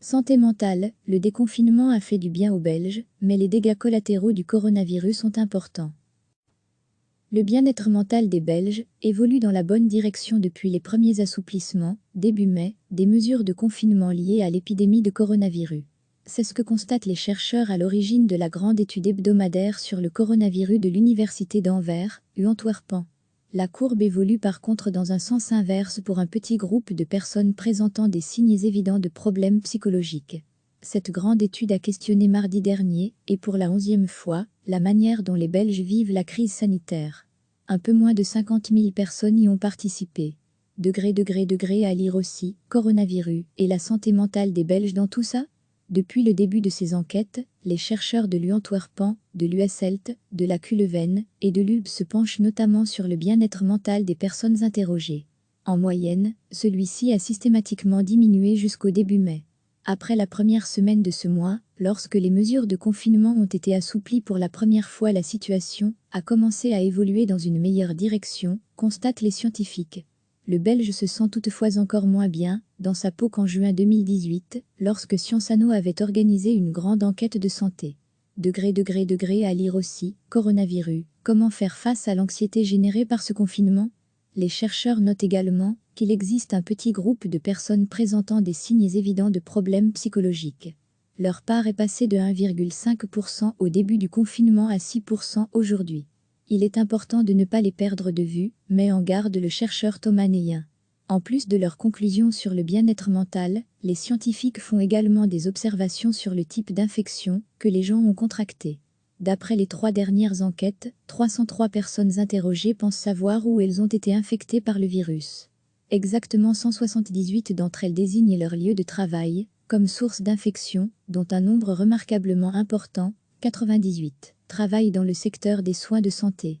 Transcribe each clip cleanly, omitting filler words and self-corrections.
Santé mentale, le déconfinement a fait du bien aux Belges, mais les dégâts collatéraux du coronavirus sont importants. Le bien-être mental des Belges évolue dans la bonne direction depuis les premiers assouplissements, début mai, des mesures de confinement liées à l'épidémie de coronavirus. C'est ce que constatent les chercheurs à l'origine de la grande étude hebdomadaire sur le coronavirus de l'Université d'Anvers, Antwerpen. La courbe évolue par contre dans un sens inverse pour un petit groupe de personnes présentant des signes évidents de problèmes psychologiques. Cette grande étude a questionné mardi dernier, et pour la 11e fois, la manière dont les Belges vivent la crise sanitaire. Un peu moins de 50 000 personnes y ont participé. Degré à lire aussi, coronavirus, et la santé mentale des Belges dans tout ça? Depuis le début de ces enquêtes, les chercheurs de l'Antwerpen, de l'USLT, de la QLeuven Leuven et de l'ULB se penchent notamment sur le bien-être mental des personnes interrogées. En moyenne, celui-ci a systématiquement diminué jusqu'au début mai. Après la première semaine de ce mois, lorsque les mesures de confinement ont été assouplies pour la première fois, la situation a commencé à évoluer dans une meilleure direction, constatent les scientifiques. Le Belge se sent toutefois encore moins bien dans sa peau qu'en juin 2018, lorsque Sciences Anno avait organisé une grande enquête de santé. Degré à lire aussi, coronavirus, comment faire face à l'anxiété générée par ce confinement? Les chercheurs notent également qu'il existe un petit groupe de personnes présentant des signes évidents de problèmes psychologiques. Leur part est passée de 1,5% au début du confinement à 6% aujourd'hui. Il est important de ne pas les perdre de vue, met en garde le chercheur Thomas Neyen. En plus de leurs conclusions sur le bien-être mental, les scientifiques font également des observations sur le type d'infection que les gens ont contracté. D'après les 3 dernières enquêtes, 303 personnes interrogées pensent savoir où elles ont été infectées par le virus. Exactement 178 d'entre elles désignent leur lieu de travail comme source d'infection, dont un nombre remarquablement important, 98, travaillent dans le secteur des soins de santé.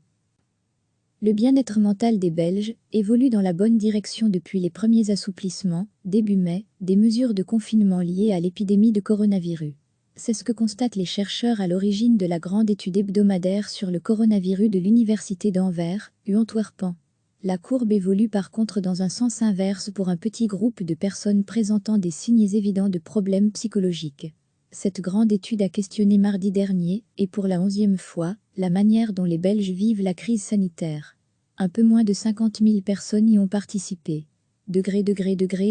Le bien-être mental des Belges évolue dans la bonne direction depuis les premiers assouplissements, début mai, des mesures de confinement liées à l'épidémie de coronavirus. C'est ce que constatent les chercheurs à l'origine de la grande étude hebdomadaire sur le coronavirus de l'Université d'Anvers, Antwerpen. La courbe évolue par contre dans un sens inverse pour un petit groupe de personnes présentant des signes évidents de problèmes psychologiques. Cette grande étude a questionné mardi dernier, et pour la 11e fois, la manière dont les Belges vivent la crise sanitaire. Un peu moins de 50 000 personnes y ont participé. Degré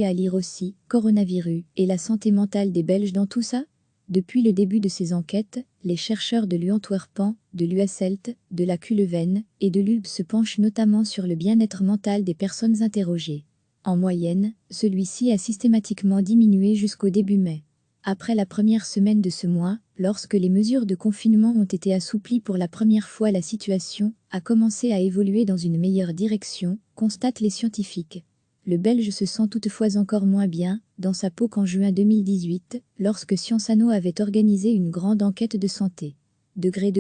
à lire aussi, coronavirus, et la santé mentale des Belges dans tout ça? Depuis le début de ces enquêtes, les chercheurs de l'Antwerpen, de l'USLT, de la QLeuven Leuven et de l'ULB se penchent notamment sur le bien-être mental des personnes interrogées. En moyenne, celui-ci a systématiquement diminué jusqu'au début mai. Après la première semaine de ce mois, lorsque les mesures de confinement ont été assouplies pour la première fois, la situation a commencé à évoluer dans une meilleure direction, constatent les scientifiques. Le Belge se sent toutefois encore moins bien dans sa peau qu'en juin 2018, lorsque Sciences Anno avait organisé une grande enquête de santé. Degré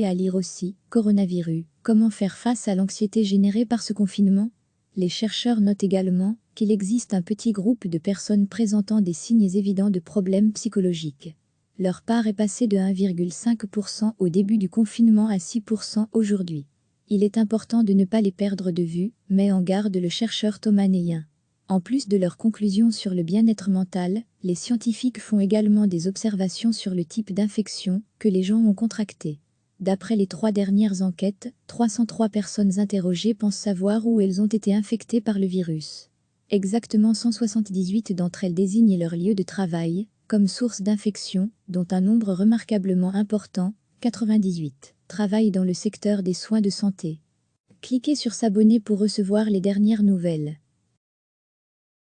à lire aussi, coronavirus, comment faire face à l'anxiété générée par ce confinement? Les chercheurs notent également qu'il existe un petit groupe de personnes présentant des signes évidents de problèmes psychologiques. Leur part est passée de 1,5% au début du confinement à 6% aujourd'hui. Il est important de ne pas les perdre de vue, met en garde le chercheur Thomas Neyen. En plus de leurs conclusions sur le bien-être mental, les scientifiques font également des observations sur le type d'infection que les gens ont contracté. D'après les 3 dernières enquêtes, 303 personnes interrogées pensent savoir où elles ont été infectées par le virus. Exactement 178 d'entre elles désignent leur lieu de travail comme source d'infection, dont un nombre remarquablement important, 98, travaillent dans le secteur des soins de santé. Cliquez sur s'abonner pour recevoir les dernières nouvelles.